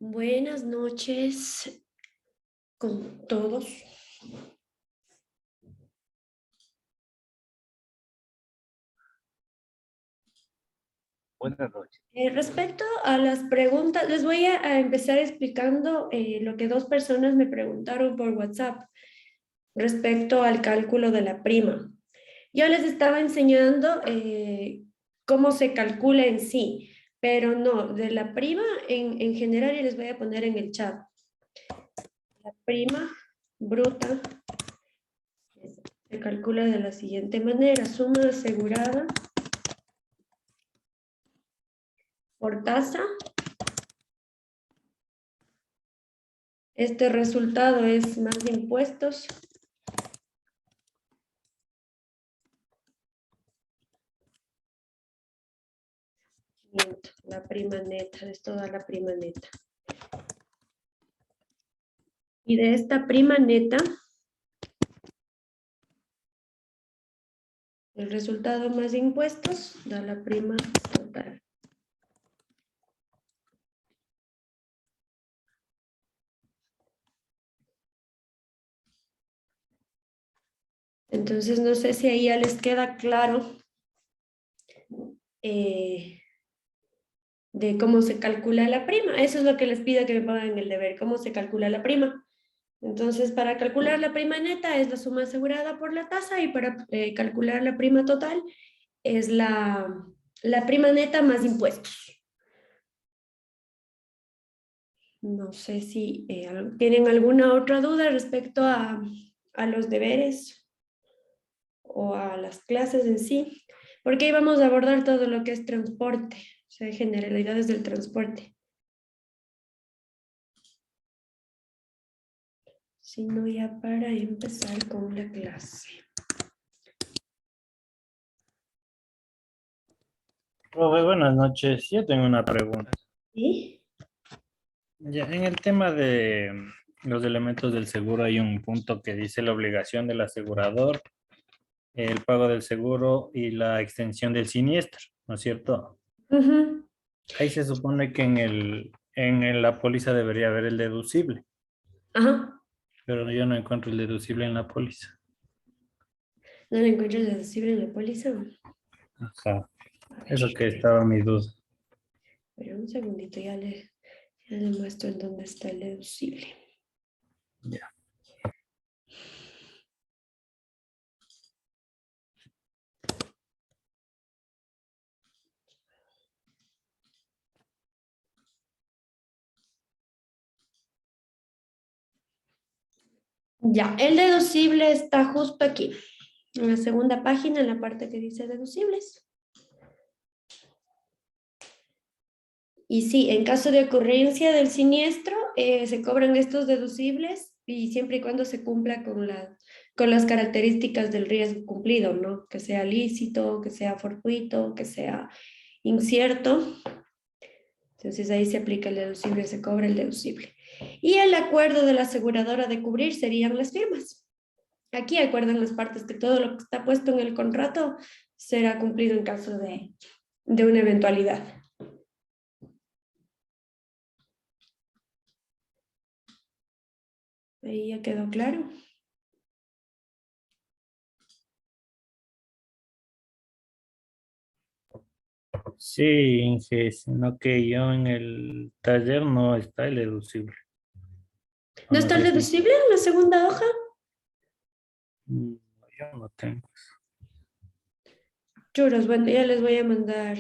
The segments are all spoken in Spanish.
Buenas noches con todos. Buenas noches. Respecto a las preguntas, les voy a empezar explicando lo que dos personas me preguntaron por WhatsApp respecto al cálculo de la prima. Yo les estaba enseñando cómo se calcula en sí, pero no, de la prima en general, y les voy a poner en el chat. La prima bruta se calcula de la siguiente manera: suma asegurada por tasa. Este resultado es más de impuestos. La prima neta, es toda la prima neta. Y de esta prima neta, el resultado más impuestos da la prima total. Entonces, no sé si ahí ya les queda claro de cómo se calcula la prima. Eso es lo que les pido que me pongan en el deber, cómo se calcula la prima. Entonces, para calcular la prima neta es la suma asegurada por la tasa, y para calcular la prima total es la prima neta más impuestos. No sé si tienen alguna otra duda respecto a los deberes o a las clases en sí, porque ahí vamos a abordar todo lo que es transporte, o sea, generalidades del transporte. Si no, ya para empezar con la clase. Profe, buenas noches. Yo tengo una pregunta. ¿Sí? Ya, en el tema de los elementos del seguro hay un punto que dice la obligación del asegurador, el pago del seguro y la extensión del siniestro, ¿no es cierto? Ujú. Ahí se supone que la póliza debería haber el deducible, Ajá, pero yo no encuentro el deducible en la póliza. no le encuentro el deducible en la póliza. Ajá, A ver, eso que estaba mi duda. pero un segundito, ya le muestro en dónde está el deducible. Ya. Ya, el deducible está justo aquí, en la segunda página, en la parte que dice deducibles. Y sí, en caso de ocurrencia del siniestro, se cobran estos deducibles y siempre y cuando se cumpla con las características del riesgo cumplido, ¿no? Que sea lícito, que sea fortuito, que sea incierto. Entonces ahí se aplica el deducible, se cobra el deducible. Y el acuerdo de la aseguradora de cubrir serían las firmas. Aquí acuerdan las partes que todo lo que está puesto en el contrato será cumplido en caso de una eventualidad. Ahí ya quedó claro. Sí, Inge, sino que yo en el taller no está el deducible. O ¿No no está el sé si deducible en la segunda hoja? mm, yo no tengo. Churos, bueno, ya les voy a mandar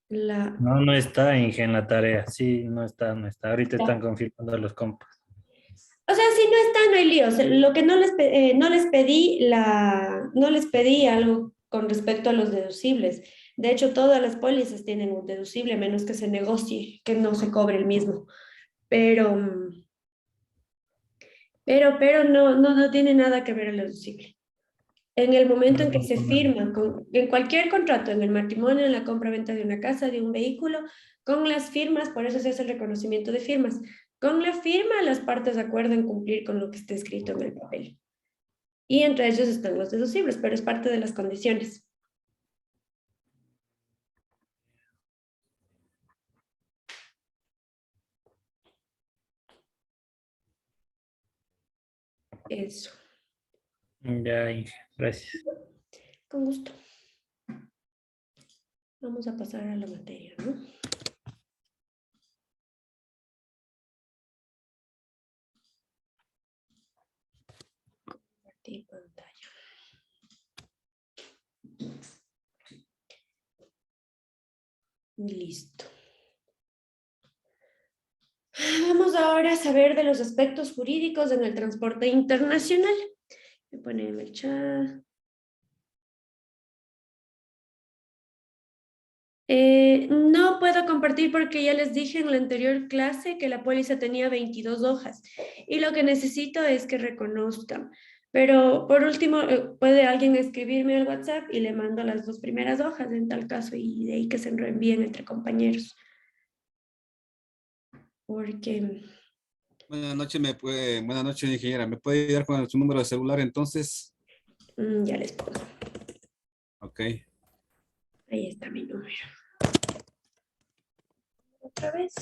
la... No, no está, Inge, en la tarea. Sí, no está, no está. Ahorita están Ya. confirmando los compas. O sea, si no está, no hay lío. O sea, lo que no les pedí, no les pedí algo con respecto a los deducibles. De hecho, todas las pólizas tienen un deducible, a menos que se negocie, que no se cobre el mismo. Pero, pero no tiene nada que ver el deducible. En el momento en que se firma, en cualquier contrato, en el matrimonio, en la compra-venta de una casa, de un vehículo, con las firmas, por eso se hace el reconocimiento de firmas. Con la firma, las partes acuerdan cumplir con lo que esté escrito en el papel. Y entre ellos están los deducibles, pero es parte de las condiciones. Eso, Ya, Inge, gracias. con gusto. Vamos a pasar a la materia, ¿no? Compartir pantalla. Listo. Vamos ahora a saber de los aspectos jurídicos en el transporte internacional. Me ponen en el chat. No puedo compartir porque ya les dije en la anterior clase que la póliza tenía 22 hojas y lo que necesito es que reconozcan. Pero por último, puede alguien escribirme al WhatsApp y le mando las dos primeras hojas en tal caso y de ahí que se reenvíen entre compañeros. Porque Buenas noches, buenas noches, ingeniera. ¿Me puede ayudar con su número de celular entonces? ya les pongo. Ok. Ahí está mi número. Otra vez.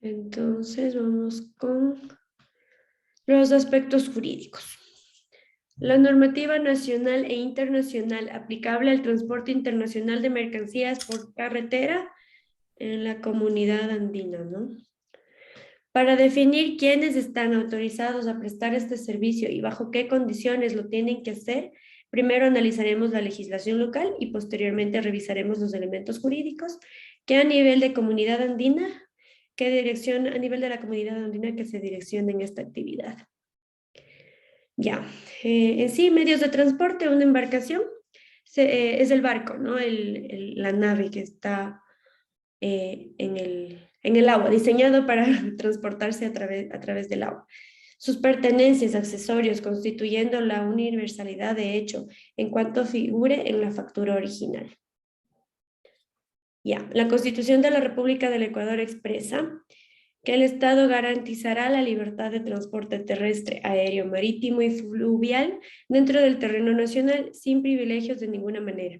Entonces vamos con los aspectos jurídicos. La normativa nacional e internacional aplicable al transporte internacional de mercancías por carretera en la comunidad andina, ¿no? Para definir quiénes están autorizados a prestar este servicio y bajo qué condiciones lo tienen que hacer, primero analizaremos la legislación local y posteriormente revisaremos los elementos jurídicos que a nivel de comunidad andina, a nivel de la comunidad andina que se direccionen esta actividad. Ya, en sí, medios de transporte, una embarcación es el barco, ¿no? La nave que está en el agua, diseñado para transportarse a través del agua. Sus pertenencias, accesorios, constituyendo la universalidad de hecho en cuanto figure en la factura original. Ya, la Constitución de la República del Ecuador expresa que el Estado garantizará la libertad de transporte terrestre, aéreo, marítimo y fluvial dentro del terreno nacional sin privilegios de ninguna manera.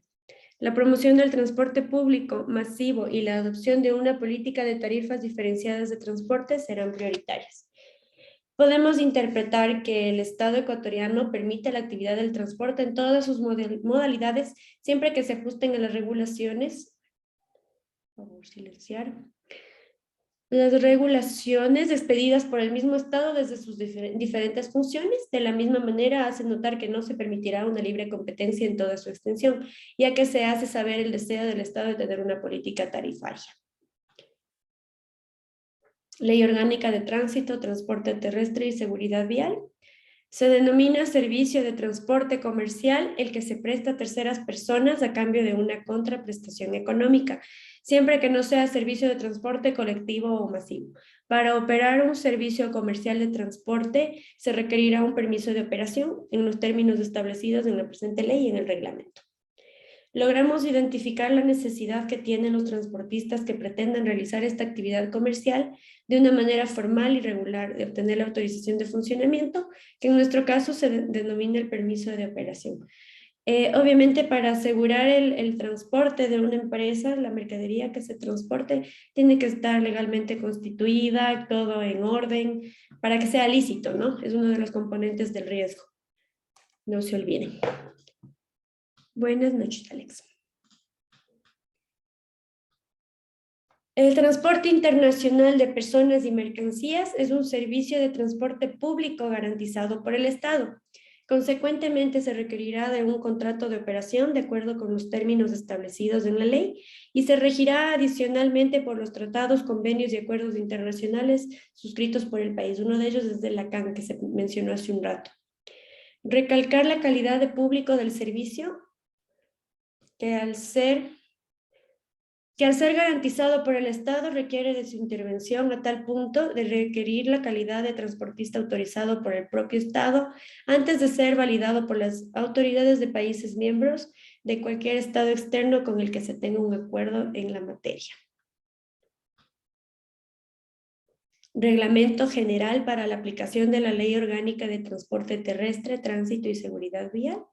La promoción del transporte público masivo y la adopción de una política de tarifas diferenciadas de transporte serán prioritarias. Podemos interpretar que el Estado ecuatoriano permite la actividad del transporte en todas sus modalidades, siempre que se ajusten a las regulaciones. Por favor, silenciar. Las regulaciones expedidas por el mismo Estado desde sus diferentes funciones, de la misma manera hace notar que no se permitirá una libre competencia en toda su extensión, ya que se hace saber el deseo del Estado de tener una política tarifaria. Ley Orgánica de Tránsito, Transporte Terrestre y Seguridad Vial. Se denomina servicio de transporte comercial el que se presta a terceras personas a cambio de una contraprestación económica, siempre que no sea servicio de transporte colectivo o masivo. Para operar un servicio comercial de transporte se requerirá un permiso de operación en los términos establecidos en la presente ley y en el reglamento. Logramos identificar la necesidad que tienen los transportistas que pretenden realizar esta actividad comercial de una manera formal y regular de obtener la autorización de funcionamiento, que en nuestro caso se denomina el permiso de operación. Obviamente, para asegurar el transporte de una empresa, la mercadería que se transporte tiene que estar legalmente constituida, todo en orden, para que sea lícito, ¿no? Es uno de los componentes del riesgo. No se olviden. Buenas noches, Alex. El transporte internacional de personas y mercancías es un servicio de transporte público garantizado por el Estado. Consecuentemente, se requerirá de un contrato de operación de acuerdo con los términos establecidos en la ley y se regirá adicionalmente por los tratados, convenios y acuerdos internacionales suscritos por el país. Uno de ellos es de la CAN, que se mencionó hace un rato. Recalcar la calidad de público del servicio, que al ser garantizado por el Estado requiere de su intervención a tal punto de requerir la calidad de transportista autorizado por el propio Estado antes de ser validado por las autoridades de países miembros de cualquier Estado externo con el que se tenga un acuerdo en la materia. Reglamento General para la aplicación de la Ley Orgánica de Transporte Terrestre, Tránsito y Seguridad Vial.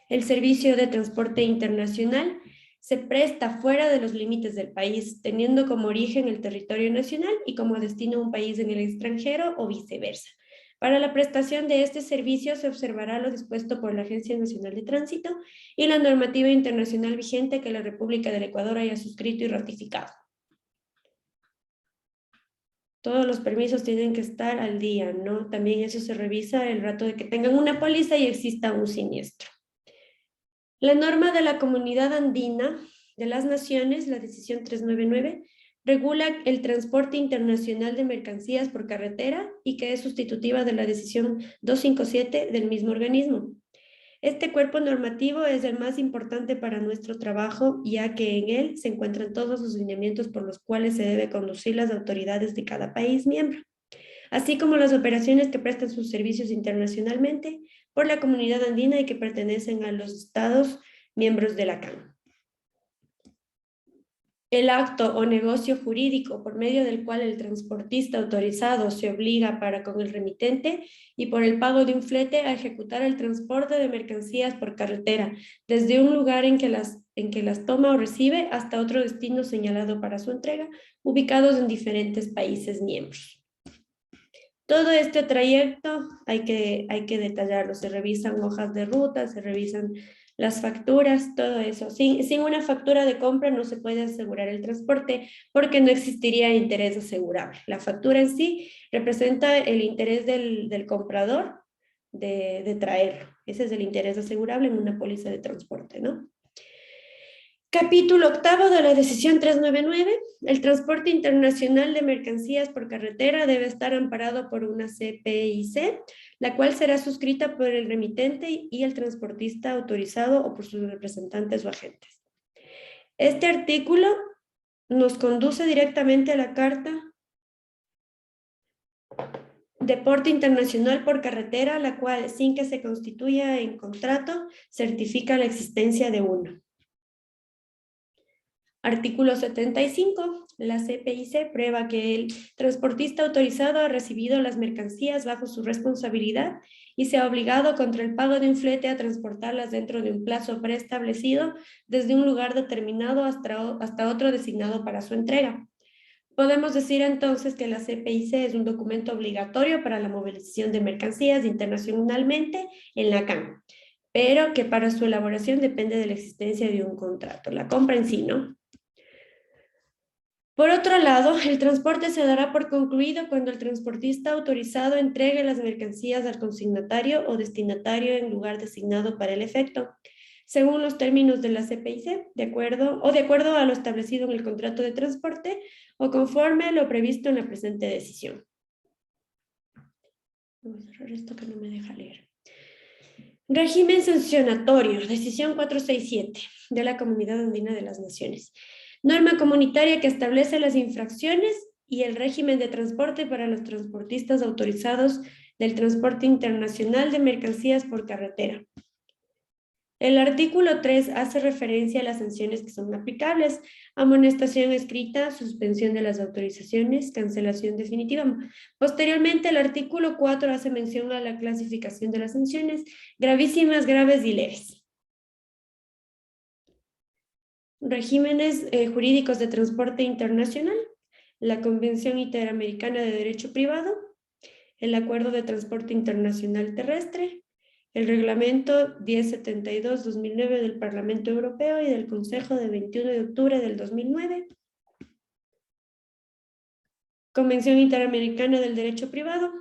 El servicio de transporte internacional se presta fuera de los límites del país, teniendo como origen el territorio nacional y como destino un país en el extranjero o viceversa. Para la prestación de este servicio se observará lo dispuesto por la Agencia Nacional de Tránsito y la normativa internacional vigente que la República del Ecuador haya suscrito y ratificado. Todos los permisos tienen que estar al día, ¿no? También eso se revisa el rato de que tengan una póliza y exista un siniestro. La norma de la Comunidad Andina de las Naciones, la decisión 399, regula el transporte internacional de mercancías por carretera y que es sustitutiva de la decisión 257 del mismo organismo. Este cuerpo normativo es el más importante para nuestro trabajo, ya que en él se encuentran todos los lineamientos por los cuales se debe conducir las autoridades de cada país miembro, así como las operaciones que prestan sus servicios internacionalmente por la Comunidad Andina y que pertenecen a los estados miembros de la CAN. El acto o negocio jurídico por medio del cual el transportista autorizado se obliga para con el remitente y por el pago de un flete a ejecutar el transporte de mercancías por carretera desde un lugar en que las toma o recibe hasta otro destino señalado para su entrega, ubicados en diferentes países miembros. Todo este trayecto hay que detallarlo, se revisan hojas de ruta, se revisan las facturas, todo eso. Sin una factura de compra no se puede asegurar el transporte porque no existiría interés asegurable. La factura en sí representa el interés del comprador de traerlo. Ese es el interés asegurable en una póliza de transporte, ¿no? Capítulo 8 de la decisión 399. El transporte internacional de mercancías por carretera debe estar amparado por una CPIC, la cual será suscrita por el remitente y el transportista autorizado o por sus representantes o agentes. Este artículo nos conduce directamente a la Carta de Porte Internacional por Carretera, la cual, sin que se constituya en contrato, certifica la existencia de uno. Artículo 75. La CPIC prueba que el transportista autorizado ha recibido las mercancías bajo su responsabilidad y se ha obligado contra el pago de un flete a transportarlas dentro de un plazo preestablecido desde un lugar determinado hasta otro designado para su entrega. Podemos decir entonces que la CPIC es un documento obligatorio para la movilización de mercancías internacionalmente en la CAN, pero que para su elaboración depende de la existencia de un contrato, la compra en sí, ¿no? Por otro lado, el transporte se dará por concluido cuando el transportista autorizado entregue las mercancías al consignatario o destinatario en lugar designado para el efecto, según los términos de la CPIC, de acuerdo a lo establecido en el contrato de transporte o conforme a lo previsto en la presente decisión. Vamos a cerrar esto que no me deja leer. Régimen sancionatorio, decisión 467 de la Comunidad Andina de las Naciones. Norma comunitaria que establece las infracciones y el régimen de transporte para los transportistas autorizados del transporte internacional de mercancías por carretera. El artículo 3 hace referencia a las sanciones que son aplicables: amonestación escrita, suspensión de las autorizaciones, cancelación definitiva. Posteriormente, el artículo 4 hace mención a la clasificación de las sanciones: gravísimas, graves y leves. Regímenes jurídicos de transporte internacional, la Convención Interamericana de Derecho Privado, el Acuerdo de Transporte Internacional Terrestre, el Reglamento 1072-2009 del Parlamento Europeo y del Consejo de 21 de octubre del 2009, Convención Interamericana del Derecho Privado.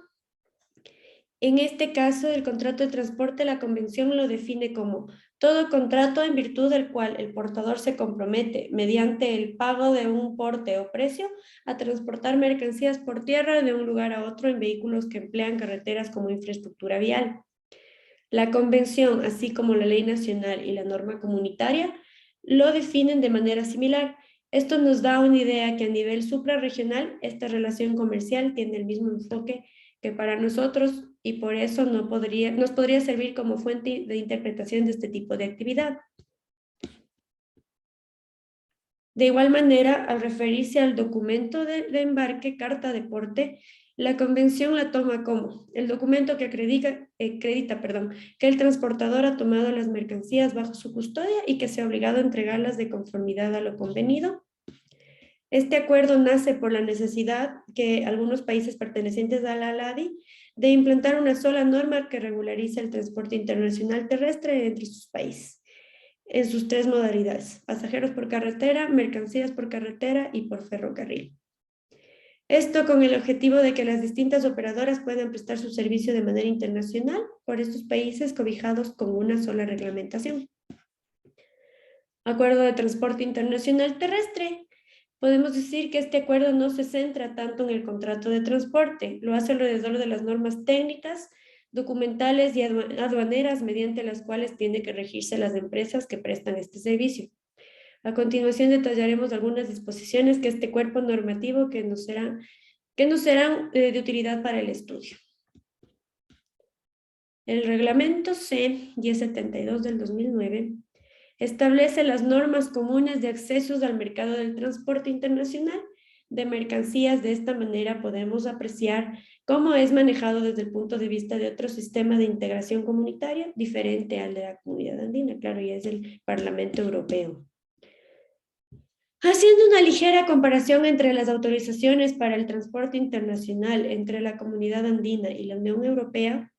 En este caso, el contrato de transporte, la convención lo define como todo contrato en virtud del cual el portador se compromete, mediante el pago de un porte o precio, a transportar mercancías por tierra de un lugar a otro en vehículos que emplean carreteras como infraestructura vial. La convención, así como la ley nacional y la norma comunitaria, lo definen de manera similar. Esto nos da una idea que a nivel suprarregional esta relación comercial tiene el mismo enfoque que para nosotros y por eso nos podría servir como fuente de interpretación de este tipo de actividad. De igual manera, al referirse al documento de embarque, carta de porte, la convención la toma como el documento que acredita que el transportador ha tomado las mercancías bajo su custodia y que se ha obligado a entregarlas de conformidad a lo convenido. Este acuerdo nace por la necesidad que algunos países pertenecientes a la ALADI de implantar una sola norma que regularice el transporte internacional terrestre entre sus países, en sus tres modalidades: pasajeros por carretera, mercancías por carretera y por ferrocarril. Esto con el objetivo de que las distintas operadoras puedan prestar su servicio de manera internacional por estos países cobijados con una sola reglamentación. Acuerdo de transporte internacional terrestre. Podemos decir que este acuerdo no se centra tanto en el contrato de transporte, lo hace alrededor de las normas técnicas, documentales y aduaneras mediante las cuales tienen que regirse las empresas que prestan este servicio. A continuación detallaremos algunas disposiciones que este cuerpo normativo que nos serán de utilidad para el estudio. El reglamento C 1072 del 2009 establece las normas comunes de accesos al mercado del transporte internacional de mercancías. De esta manera podemos apreciar cómo es manejado desde el punto de vista de otro sistema de integración comunitaria diferente al de la Comunidad Andina, claro, y es el Parlamento Europeo. Haciendo una ligera comparación entre las autorizaciones para el transporte internacional entre la Comunidad Andina y la Unión Europea,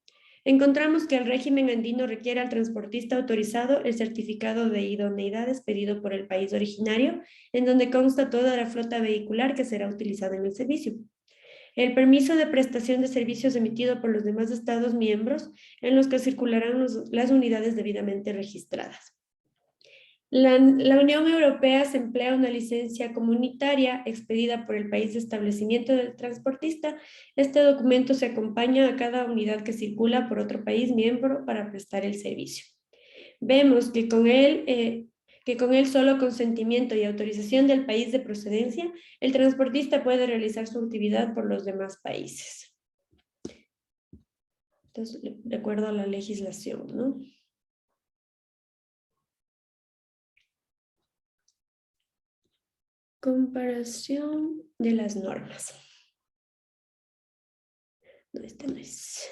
encontramos que el régimen andino requiere al transportista autorizado el certificado de idoneidad expedido por el país originario, en donde consta toda la flota vehicular que será utilizada en el servicio. El permiso de prestación de servicios emitido por los demás Estados miembros en los que circularán las unidades debidamente registradas. La Unión Europea se emplea una licencia comunitaria expedida por el país de establecimiento del transportista. Este documento se acompaña a cada unidad que circula por otro país miembro para prestar el servicio. Vemos que con el solo consentimiento y autorización del país de procedencia, el transportista puede realizar su actividad por los demás países. Entonces, de acuerdo a la legislación, ¿no? Comparación de las normas. No, este no es.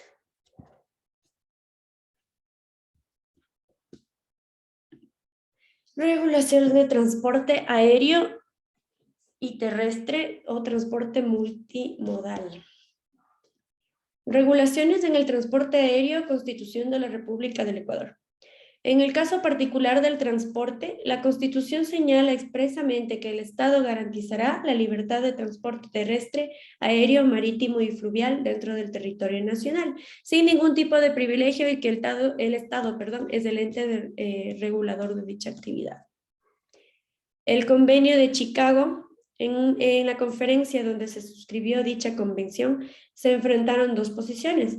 Regulación de transporte aéreo y terrestre o transporte multimodal. Regulaciones en el transporte aéreo, Constitución de la República del Ecuador. En el caso particular del transporte, la Constitución señala expresamente que el Estado garantizará la libertad de transporte terrestre, aéreo, marítimo y fluvial dentro del territorio nacional, sin ningún tipo de privilegio y que el Estado es el ente regulador de dicha actividad. El Convenio de Chicago, en la conferencia donde se suscribió dicha convención, se enfrentaron dos posiciones.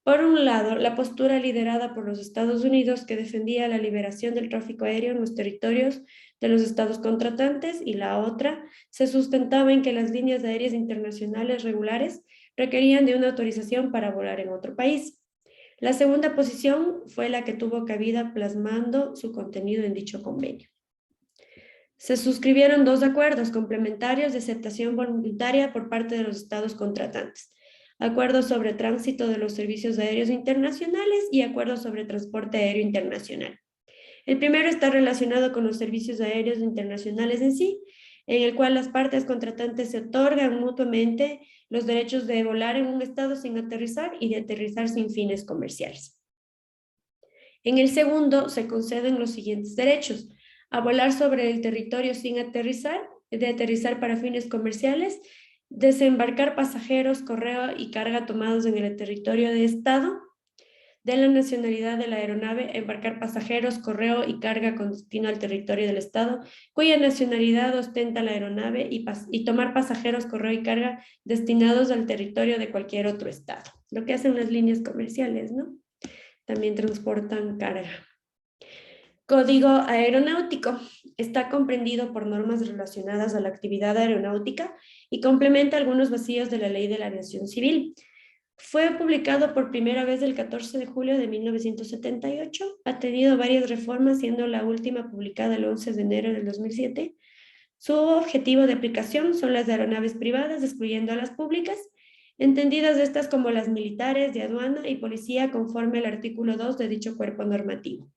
Por un lado, la postura liderada por los Estados Unidos que defendía la liberación del tráfico aéreo en los territorios de los estados contratantes y la otra se sustentaba en que las líneas aéreas internacionales regulares requerían de una autorización para volar en otro país. La segunda posición fue la que tuvo cabida plasmando su contenido en dicho convenio. Se suscribieron dos acuerdos complementarios de aceptación voluntaria por parte de los estados contratantes. Acuerdos sobre tránsito de los servicios aéreos internacionales y acuerdos sobre transporte aéreo internacional. El primero está relacionado con los servicios aéreos internacionales en sí, en el cual las partes contratantes se otorgan mutuamente los derechos de volar en un estado sin aterrizar y de aterrizar sin fines comerciales. En el segundo se conceden los siguientes derechos: a volar sobre el territorio sin aterrizar, de aterrizar para fines comerciales, desembarcar pasajeros, correo y carga tomados en el territorio de Estado, de la nacionalidad de la aeronave, embarcar pasajeros, correo y carga con destino al territorio del Estado, cuya nacionalidad ostenta la aeronave y tomar pasajeros, correo y carga destinados al territorio de cualquier otro Estado. Lo que hacen las líneas comerciales, ¿no? También transportan carga. Código aeronáutico. Está comprendido por normas relacionadas a la actividad aeronáutica y complementa algunos vacíos de la Ley de la Aviación Civil. Fue publicado por primera vez el 14 de julio de 1978. Ha tenido varias reformas, siendo la última publicada el 11 de enero del 2007. Su objetivo de aplicación son las aeronaves privadas, excluyendo a las públicas, entendidas estas como las militares, de aduana y policía, conforme al artículo 2 de dicho cuerpo normativo.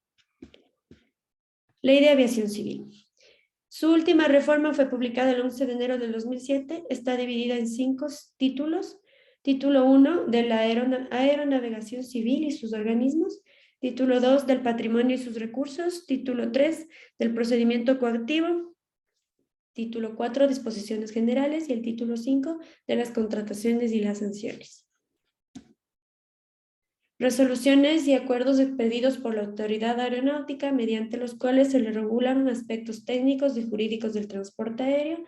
Ley de Aviación Civil. Su última reforma fue publicada el 11 de enero del 2007. Está dividida en 5 títulos. Título 1 de la aeronavegación civil y sus organismos. Título 2 del patrimonio y sus recursos. Título 3 del procedimiento coactivo. Título 4, disposiciones generales. Y el título 5 de las contrataciones y las sanciones. Resoluciones y acuerdos expedidos por la Autoridad Aeronáutica mediante los cuales se le regulan aspectos técnicos y jurídicos del transporte aéreo.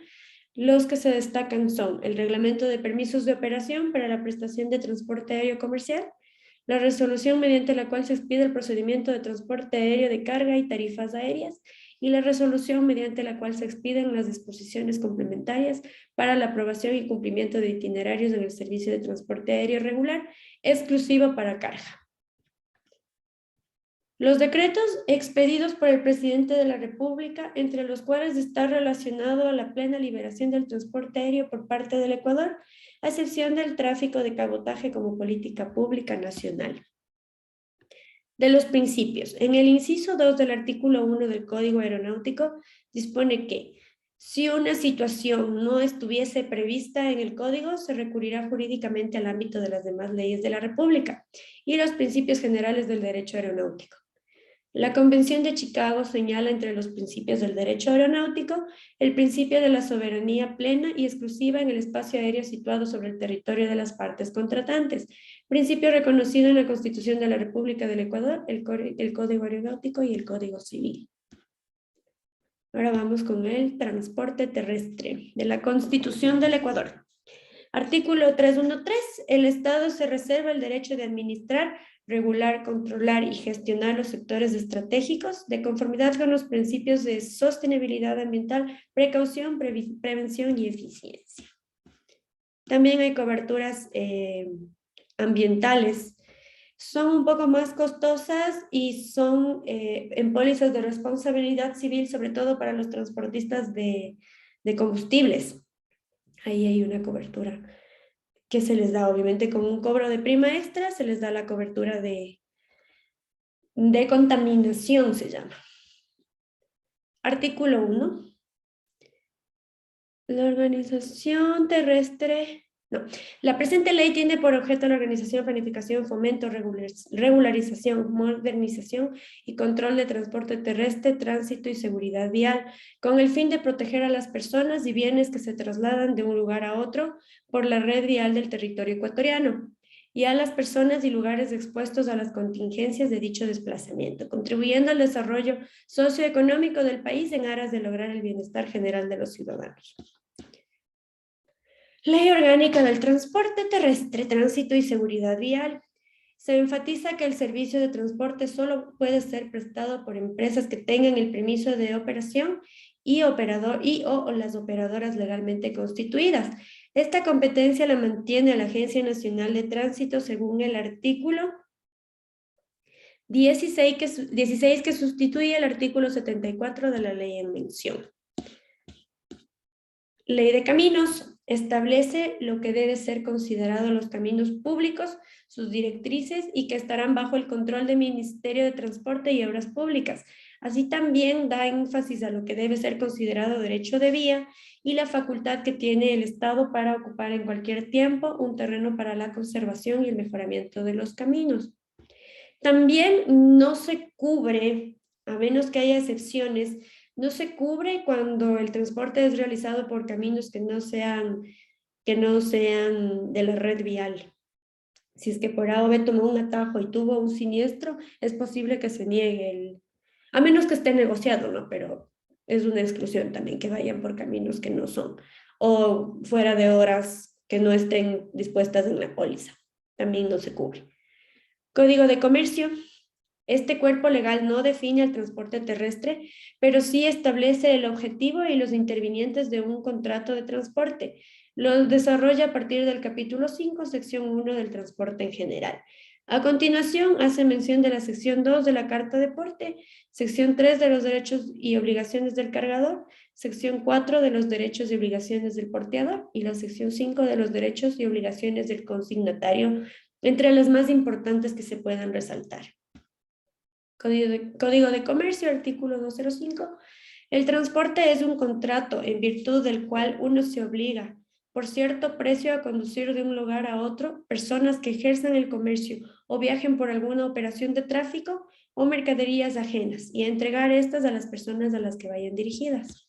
Los que se destacan son el reglamento de permisos de operación para la prestación de transporte aéreo comercial, la resolución mediante la cual se expide el procedimiento de transporte aéreo de carga y tarifas aéreas y la resolución mediante la cual se expiden las disposiciones complementarias para la aprobación y cumplimiento de itinerarios en el servicio de transporte aéreo regular exclusivo para carga. Los decretos expedidos por el presidente de la República, entre los cuales está relacionado a la plena liberación del transporte aéreo por parte del Ecuador, a excepción del tráfico de cabotaje como política pública nacional. De los principios. En el inciso 2 del artículo 1 del Código Aeronáutico dispone que si una situación no estuviese prevista en el Código, se recurrirá jurídicamente al ámbito de las demás leyes de la República y los principios generales del derecho aeronáutico. La Convención de Chicago señala entre los principios del derecho aeronáutico el principio de la soberanía plena y exclusiva en el espacio aéreo situado sobre el territorio de las partes contratantes, principio reconocido en la Constitución de la República del Ecuador, el Código Aeronáutico y el Código Civil. Ahora vamos con el transporte terrestre de la Constitución del Ecuador. Artículo 313. El Estado se reserva el derecho de administrar, regular, controlar y gestionar los sectores estratégicos de conformidad con los principios de sostenibilidad ambiental, precaución, prevención y eficiencia. También hay coberturas ambientales. Son un poco más costosas y son en pólizas de responsabilidad civil, sobre todo para los transportistas de de combustibles. Ahí hay una cobertura que se les da, obviamente, con un cobro de prima extra, se les da la cobertura de contaminación, se llama. Artículo 1. La organización terrestre. No, la presente ley tiene por objeto la organización, planificación, fomento, regularización, modernización y control de transporte terrestre, tránsito y seguridad vial, con el fin de proteger a las personas y bienes que se trasladan de un lugar a otro por la red vial del territorio ecuatoriano y a las personas y lugares expuestos a las contingencias de dicho desplazamiento, contribuyendo al desarrollo socioeconómico del país en aras de lograr el bienestar general de los ciudadanos. Ley Orgánica del Transporte Terrestre, Tránsito y Seguridad Vial. Se enfatiza que el servicio de transporte solo puede ser prestado por empresas que tengan el permiso de operación o las operadoras legalmente constituidas. Esta competencia la mantiene la Agencia Nacional de Tránsito según el artículo 16 que sustituye el artículo 74 de la ley en mención. Ley de Caminos establece lo que debe ser considerado los caminos públicos, sus directrices y que estarán bajo el control del Ministerio de Transporte y Obras Públicas. Así también da énfasis a lo que debe ser considerado derecho de vía y la facultad que tiene el Estado para ocupar en cualquier tiempo un terreno para la conservación y el mejoramiento de los caminos. También no se cubre, a menos que haya excepciones, no se cubre cuando el transporte es realizado por caminos que no sean de la red vial. Si es que por A o B tomó un atajo y tuvo un siniestro, es posible que se niegue a menos que esté negociado, ¿no? Pero es una exclusión también que vayan por caminos que no son, o fuera de horas que no estén dispuestas en la póliza. También no se cubre. Código de Comercio. Este cuerpo legal no define el transporte terrestre, pero sí establece el objetivo y los intervinientes de un contrato de transporte. Lo desarrolla a partir del capítulo 5, sección 1 del transporte en general. A continuación, hace mención de la sección 2 de la Carta de Porte, sección 3 de los derechos y obligaciones del cargador, sección 4 de los derechos y obligaciones del porteador y la sección 5 de los derechos y obligaciones del consignatario, entre las más importantes que se puedan resaltar. Código de Comercio, artículo 205. El transporte es un contrato en virtud del cual uno se obliga por cierto precio a conducir de un lugar a otro personas que ejerzan el comercio o viajen por alguna operación de tráfico o mercaderías ajenas y a entregar estas a las personas a las que vayan dirigidas.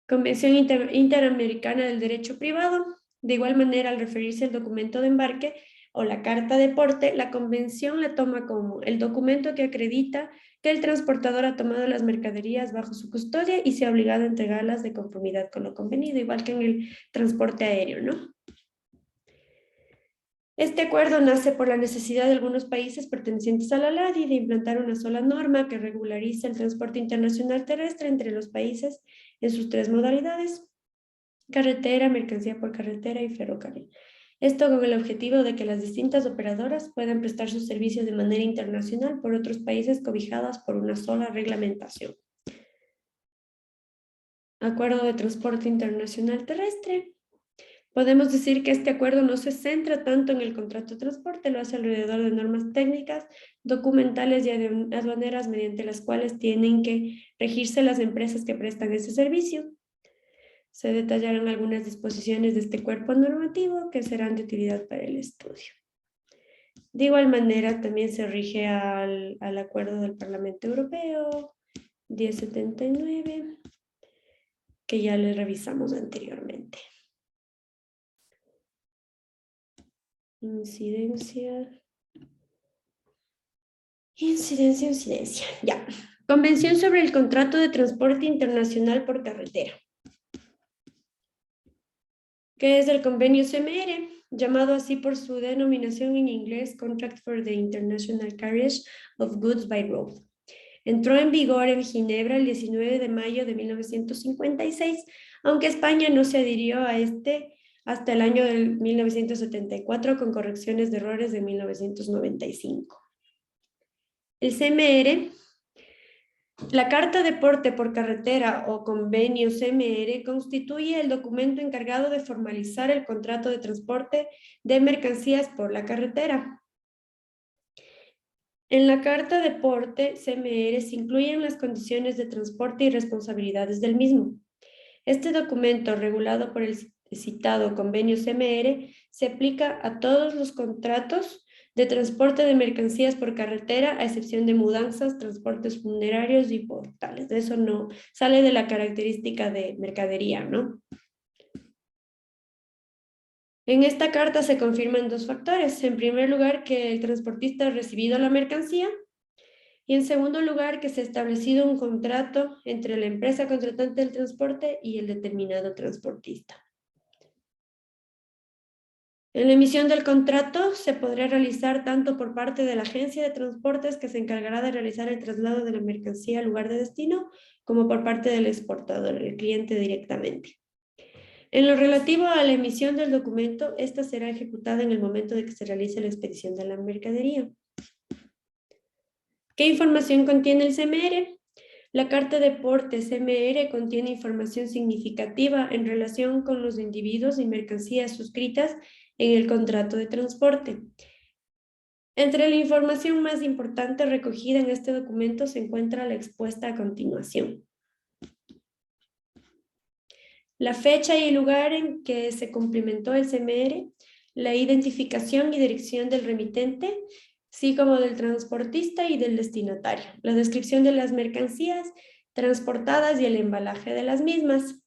Convención Interamericana del Derecho Privado. De igual manera, al referirse al documento de embarque o la carta de porte, la convención la toma como el documento que acredita que el transportador ha tomado las mercaderías bajo su custodia y se ha obligado a entregarlas de conformidad con lo convenido, igual que en el transporte aéreo, ¿no? Este acuerdo nace por la necesidad de algunos países pertenecientes a la LADI de implantar una sola norma que regularice el transporte internacional terrestre entre los países en sus tres modalidades: carretera, mercancía por carretera y ferrocarril. Esto con el objetivo de que las distintas operadoras puedan prestar sus servicios de manera internacional por otros países cobijadas por una sola reglamentación. Acuerdo de Transporte Internacional Terrestre. Podemos decir que este acuerdo no se centra tanto en el contrato de transporte, lo hace alrededor de normas técnicas, documentales y aduaneras mediante las cuales tienen que regirse las empresas que prestan ese servicio. Se detallaron algunas disposiciones de este cuerpo normativo que serán de utilidad para el estudio. De igual manera, también se rige al Acuerdo del Parlamento Europeo 1079, que ya le revisamos anteriormente. Incidencia. Ya. Convención sobre el contrato de transporte internacional por carretera, que es el convenio CMR, llamado así por su denominación en inglés, Contract for the International Carriage of Goods by Road. Entró en vigor en Ginebra el 19 de mayo de 1956, aunque España no se adhirió a este hasta el año del 1974 con correcciones de errores de 1995. El CMR La carta de porte por carretera o convenio CMR constituye el documento encargado de formalizar el contrato de transporte de mercancías por la carretera. En la carta de porte CMR se incluyen las condiciones de transporte y responsabilidades del mismo. Este documento, regulado por el citado convenio CMR, se aplica a todos los contratos de transporte de mercancías por carretera, a excepción de mudanzas, transportes funerarios y portales. De eso no sale de la característica de mercadería, ¿no? En esta carta se confirman dos factores. En primer lugar, que el transportista ha recibido la mercancía. Y en segundo lugar, que se ha establecido un contrato entre la empresa contratante del transporte y el determinado transportista. En la emisión del contrato se podrá realizar tanto por parte de la agencia de transportes que se encargará de realizar el traslado de la mercancía al lugar de destino, como por parte del exportador, el cliente directamente. En lo relativo a la emisión del documento, esta será ejecutada en el momento de que se realice la expedición de la mercadería. ¿Qué información contiene el CMR? La carta de porte CMR contiene información significativa en relación con los individuos y mercancías suscritas en el contrato de transporte. Entre la información más importante recogida en este documento se encuentra la expuesta a continuación. La fecha y el lugar en que se cumplimentó el CMR, la identificación y dirección del remitente, así como del transportista y del destinatario, la descripción de las mercancías transportadas y el embalaje de las mismas.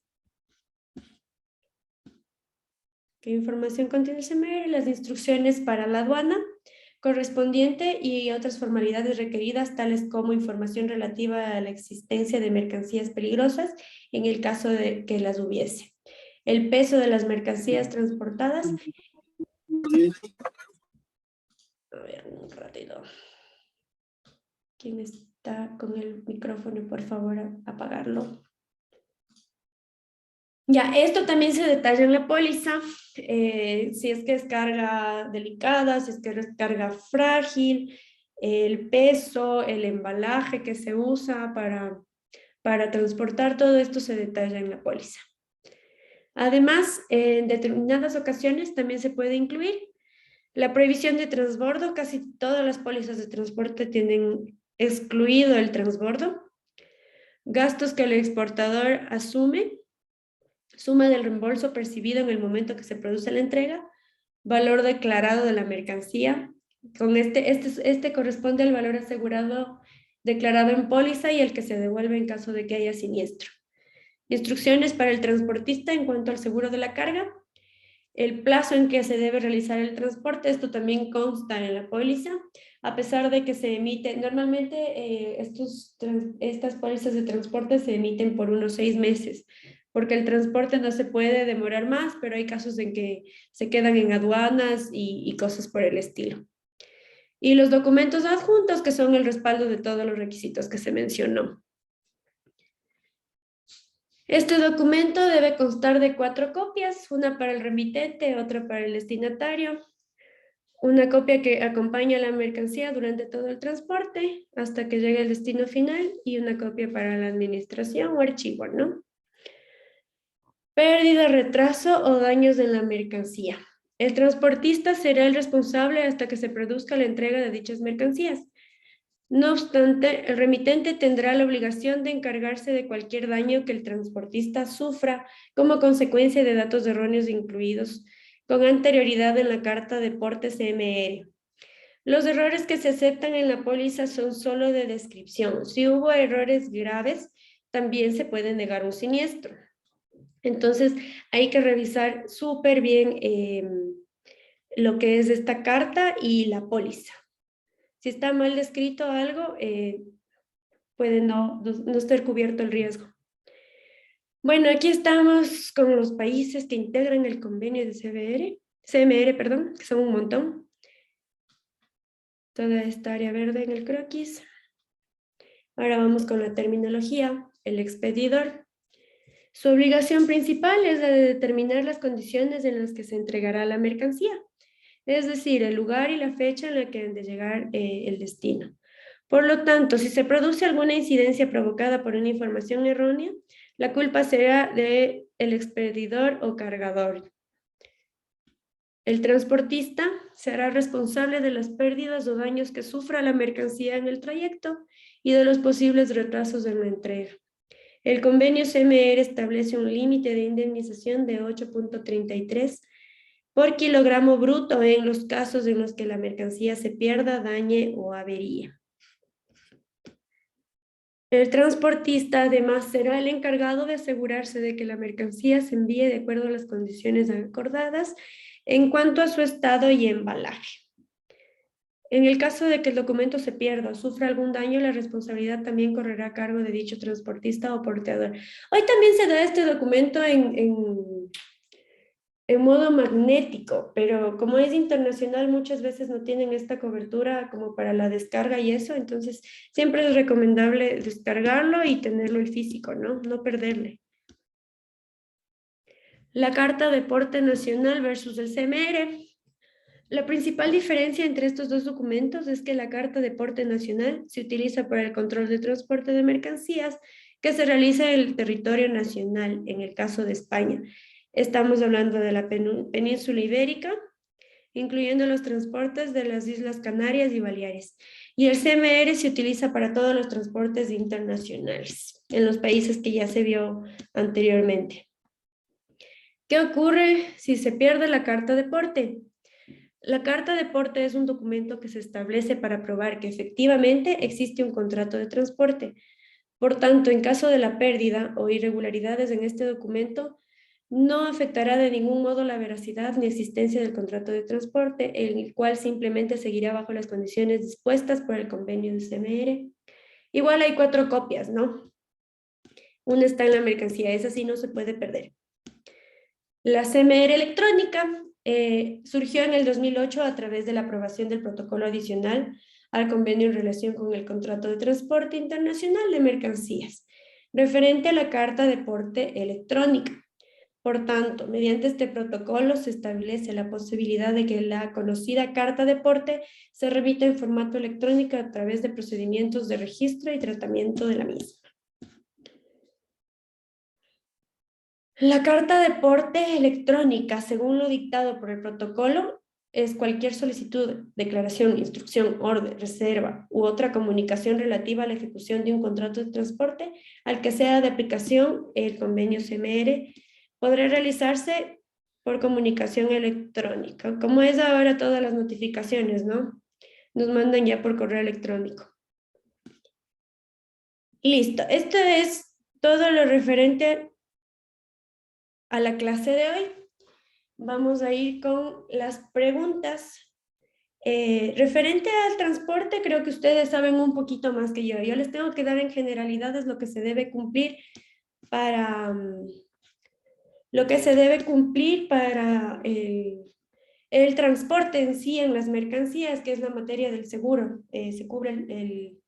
¿Qué información contiene el CMR? Las instrucciones para la aduana correspondiente y otras formalidades requeridas, tales como información relativa a la existencia de mercancías peligrosas en el caso de que las hubiese. El peso de las mercancías transportadas. A ver, un ratito. ¿Quién está con el micrófono? Por favor, apagarlo. Ya, esto también se detalla en la póliza, si es que es carga delicada, si es que es carga frágil, el peso, el embalaje que se usa para transportar, todo esto se detalla en la póliza. Además, en determinadas ocasiones también se puede incluir la prohibición de transbordo. Casi todas las pólizas de transporte tienen excluido el transbordo. Gastos que el exportador asume, suma del reembolso percibido en el momento que se produce la entrega, valor declarado de la mercancía. Con este corresponde al valor asegurado declarado en póliza y el que se devuelve en caso de que haya siniestro. Instrucciones para el transportista en cuanto al seguro de la carga, el plazo en que se debe realizar el transporte, esto también consta en la póliza, a pesar de que se emite, normalmente estas pólizas de transporte se emiten por unos 6 meses, porque el transporte no se puede demorar más, pero hay casos en que se quedan en aduanas y cosas por el estilo. Y los documentos adjuntos, que son el respaldo de todos los requisitos que se mencionó. Este documento debe constar de 4 copias, una para el remitente, otra para el destinatario, una copia que acompaña la mercancía durante todo el transporte hasta que llegue al destino final y una copia para la administración o archivo, ¿no? Pérdida, retraso o daños en la mercancía. El transportista será el responsable hasta que se produzca la entrega de dichas mercancías. No obstante, el remitente tendrá la obligación de encargarse de cualquier daño que el transportista sufra como consecuencia de datos erróneos incluidos con anterioridad en la carta de porte CMR. Los errores que se aceptan en la póliza son solo de descripción. Si hubo errores graves, también se puede negar un siniestro. Entonces, hay que revisar súper bien lo que es esta carta y la póliza. Si está mal descrito algo, puede no estar cubierto el riesgo. Bueno, aquí estamos con los países que integran el convenio de CMR, que son un montón. Toda esta área verde en el croquis. Ahora vamos con la terminología. El expedidor. Su obligación principal es la de determinar las condiciones en las que se entregará la mercancía, es decir, el lugar y la fecha en la que han de llegar el destino. Por lo tanto, si se produce alguna incidencia provocada por una información errónea, la culpa será del expedidor o cargador. El transportista será responsable de las pérdidas o daños que sufra la mercancía en el trayecto y de los posibles retrasos en la entrega. El convenio CMR establece un límite de indemnización de 8.33 por kilogramo bruto en los casos en los que la mercancía se pierda, dañe o averíe. El transportista además será el encargado de asegurarse de que la mercancía se envíe de acuerdo a las condiciones acordadas en cuanto a su estado y embalaje. En el caso de que el documento se pierda o sufra algún daño, la responsabilidad también correrá a cargo de dicho transportista o porteador. Hoy también se da este documento en modo magnético, pero como es internacional, muchas veces no tienen esta cobertura como para la descarga y eso, entonces siempre es recomendable descargarlo y tenerlo el físico, ¿no? No perderle. La Carta de Porte Nacional versus el CMR. La principal diferencia entre estos dos documentos es que la Carta de Porte Nacional se utiliza para el control de transporte de mercancías que se realiza en el territorio nacional, en el caso de España. Estamos hablando de la península ibérica, incluyendo los transportes de las Islas Canarias y Baleares. Y el CMR se utiliza para todos los transportes internacionales, en los países que ya se vio anteriormente. ¿Qué ocurre si se pierde la carta de porte? La carta de porte es un documento que se establece para probar que efectivamente existe un contrato de transporte. Por tanto, en caso de la pérdida o irregularidades en este documento, no afectará de ningún modo la veracidad ni existencia del contrato de transporte, el cual simplemente seguirá bajo las condiciones dispuestas por el convenio de CMR. Igual hay 4 copias, ¿no? Una está en la mercancía, esa sí no se puede perder. La CMR electrónica surgió en el 2008 a través de la aprobación del protocolo adicional al convenio en relación con el contrato de transporte internacional de mercancías, referente a la carta de porte electrónica. Por tanto, mediante este protocolo se establece la posibilidad de que la conocida carta de porte se remita en formato electrónico a través de procedimientos de registro y tratamiento de la misma. La carta de porte electrónica, según lo dictado por el protocolo, es cualquier solicitud, declaración, instrucción, orden, reserva u otra comunicación relativa a la ejecución de un contrato de transporte al que sea de aplicación el convenio CMR, podrá realizarse por comunicación electrónica, como es ahora todas las notificaciones, ¿no? Nos mandan ya por correo electrónico. Listo, esto es todo lo referente a la clase de hoy. Vamos a ir con las preguntas. Referente al transporte, creo que ustedes saben un poquito más que yo. Yo les tengo que dar en generalidades lo que se debe cumplir para el transporte en sí, en las mercancías, que es la materia del seguro. Se cubre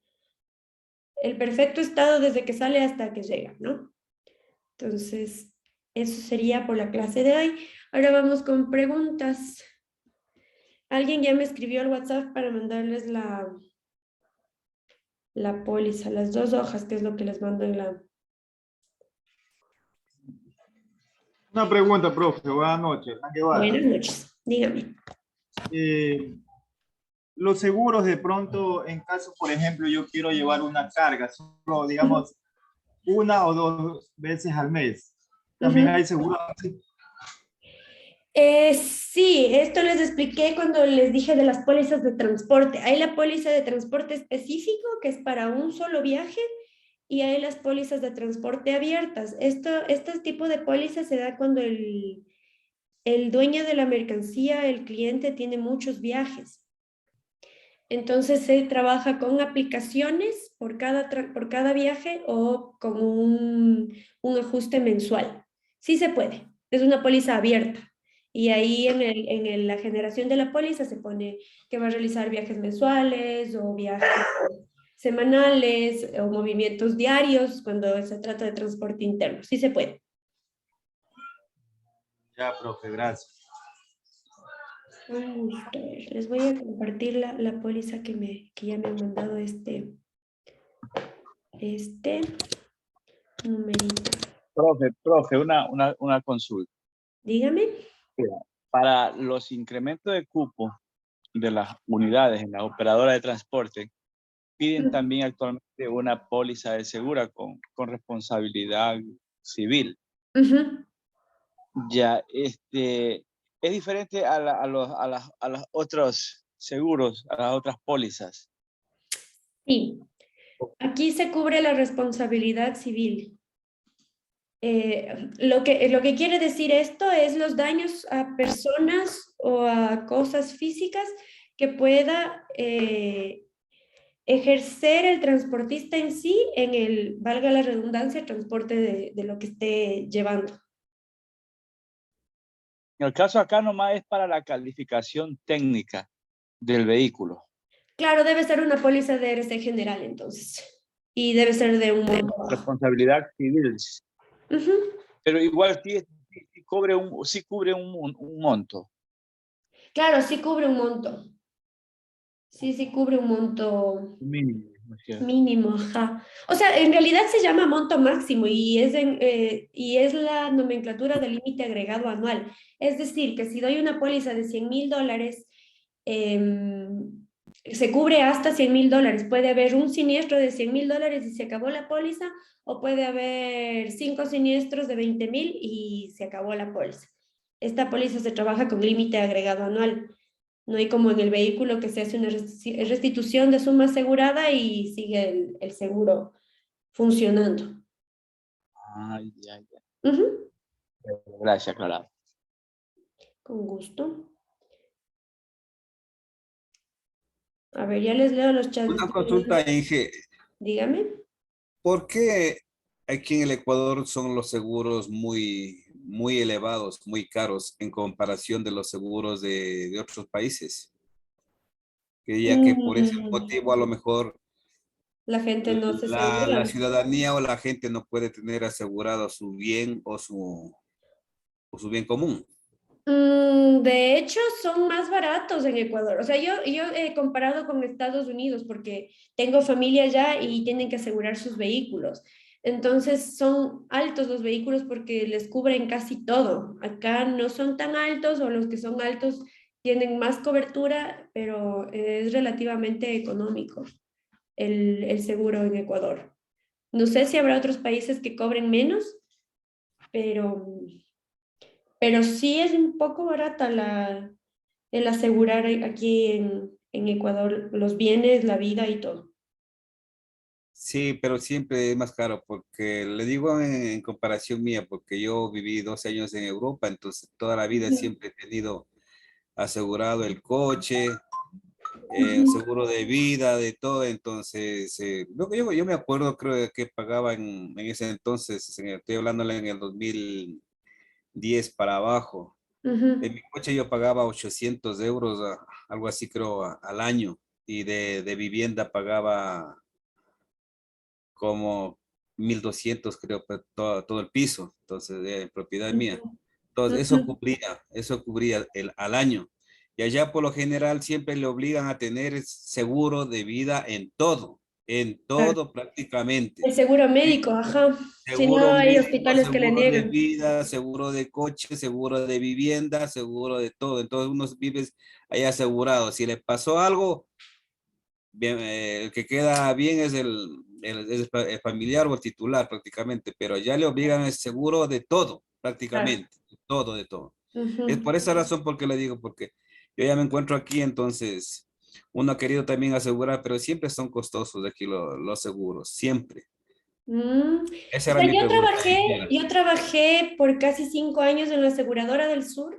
el perfecto estado desde que sale hasta que llega, ¿no? Entonces, eso sería por la clase de hoy. Ahora vamos con preguntas. Alguien ya me escribió al WhatsApp para mandarles la póliza, las 2 hojas, que es lo que les mando en la... Una pregunta, profe. Buenas noches. Buenas noches, dígame. Los seguros de pronto, en caso, por ejemplo, yo quiero llevar una carga, solo, digamos, una o 2 veces al mes. ¿También hay seguros así? Sí, esto les expliqué cuando les dije de las pólizas de transporte. Hay la póliza de transporte específico, que es para un solo viaje, y hay las pólizas de transporte abiertas. Este tipo de pólizas se da cuando el dueño de la mercancía, el cliente, tiene muchos viajes. Entonces se trabaja con aplicaciones por cada viaje o con un ajuste mensual. Sí se puede, es una póliza abierta. Y ahí en la generación de la póliza se pone que va a realizar viajes mensuales o viajes semanales o movimientos diarios cuando se trata de transporte interno. Sí se puede. Ya, profe, gracias. Vamos a ver, les voy a compartir la póliza que ya me han mandado este numerito. Profe, una consulta. Dígame. Mira, para los incrementos de cupo de las unidades en la operadora de transporte, piden también actualmente una póliza de segura con responsabilidad civil. Ujú. Ya, es diferente a los otros seguros, a las otras pólizas. Sí, aquí se cubre la responsabilidad civil. Lo que quiere decir esto es los daños a personas o a cosas físicas que pueda ejercer el transportista en sí en el, valga la redundancia, transporte de lo que esté llevando. En el caso acá nomás es para la calificación técnica del vehículo. Claro, debe ser una póliza de RC general entonces. Y debe ser de un monto bajo. Responsabilidad civil. Ujú. Pero igual sí cubre un monto. Claro, sí cubre un monto. Sí cubre un monto Mínimo, ¿no es cierto? mínimo, ajá. O sea, en realidad se llama monto máximo y es la nomenclatura del límite agregado anual. Es decir, que si doy una póliza de $100,000, se cubre hasta $100,000. Puede haber un siniestro de $100,000 y se acabó la póliza, o puede haber 5 siniestros de 20,000 y se acabó la póliza. Esta póliza se trabaja con límite agregado anual. No hay como en el vehículo que se hace una restitución de suma asegurada y sigue el seguro funcionando. Ya. Ujú. Gracias, aclarado. Con gusto. A ver, ya les leo los chats. Una consulta, Inge. Dígame. ¿Por qué aquí en el Ecuador son los seguros muy elevados, muy caros en comparación de los seguros de otros países? Que ya que por ese motivo a lo mejor La gente no se la asegura. ciudadanía o la gente no puede tener asegurado su bien o su bien común. De hecho, son más baratos en Ecuador. O sea, yo he comparado con Estados Unidos porque tengo familia allá y tienen que asegurar sus vehículos. Entonces, son altos los vehículos porque les cubren casi todo. Acá no son tan altos, o los que son altos tienen más cobertura, pero es relativamente económico el seguro en Ecuador. No sé si habrá otros países que cobren menos, pero sí es un poco barata el asegurar aquí en Ecuador los bienes, la vida y todo. Sí, pero siempre es más caro porque le digo en comparación mía, porque yo viví 12 años en Europa, entonces toda la vida Ujú, siempre he tenido asegurado el coche, ujú, seguro de vida, de todo. Entonces, yo me acuerdo, creo que pagaba en ese entonces, estoy hablando en el 2010 para abajo. En ujú. mi coche yo pagaba 800 euros, algo así creo, al año. Y de vivienda pagaba como 1.200 creo, todo el piso. Entonces, de propiedad mía. Entonces, Ujú. eso cubría al año. Y allá por lo general siempre le obligan a tener seguro de vida en Claro. todo prácticamente. El seguro Sí, médico, ajá. Si no seguro hay médico, hospitales que le seguro de niegan. vida, seguro de coche, seguro de vivienda, seguro de todo. Entonces uno vive ahí asegurado. Si le pasó algo, bien, el que queda bien es el familiar o el titular prácticamente, pero ya le obligan el seguro de todo, Claro. prácticamente, de todo, de todo. Es Ujú. por esa razón porque le digo, porque yo ya me encuentro aquí, entonces uno ha querido también asegurar, pero siempre son costosos aquí los seguros, siempre. O Esa era sea, mi pregunta, ingeniera. yo trabajé por casi 5 años en la aseguradora del sur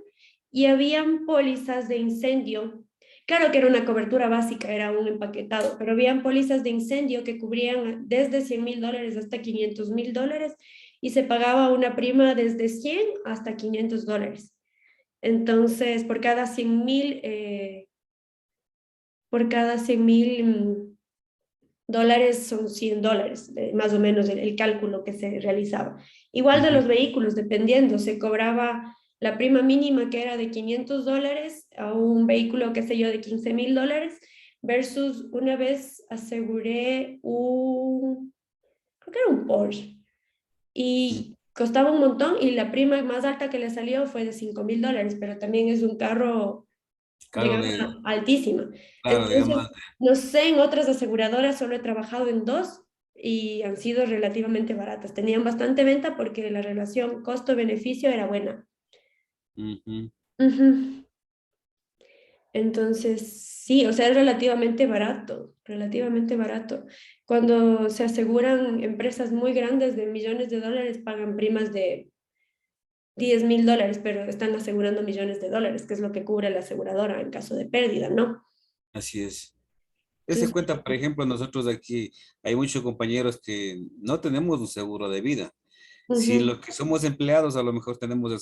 y habían pólizas de incendio. Claro que era una cobertura básica, era un empaquetado, pero habían pólizas de incendio que cubrían desde $100,000 hasta $500,000 y se pagaba una prima desde 100 hasta $500. Entonces, por cada 100,000 dólares son $100, más o menos el cálculo que se realizaba. Igual de Ujú. los vehículos, dependiendo, se cobraba la prima mínima que era de $500 a un vehículo, qué sé yo, de $15,000 versus una vez aseguré creo que era un Porsche y costaba un montón y la prima más alta que le salió fue de $5,000, pero también es un carro de Claro, gama altísima. claro, Entonces, digamos, no sé, en otras aseguradoras solo he trabajado en dos y han sido relativamente baratas. Tenían bastante venta porque la relación costo-beneficio era buena. ujú. Ujú. Entonces, sí, o sea, es relativamente barato. Cuando se aseguran empresas muy grandes de millones de dólares, pagan primas de $10,000, pero están asegurando millones de dólares, que es lo que cubre la aseguradora en caso de pérdida, ¿no? Así es. Ese Entonces, cuenta, por ejemplo, nosotros aquí hay muchos compañeros que no tenemos un seguro de vida. Si ujú, los que somos empleados a lo mejor tenemos el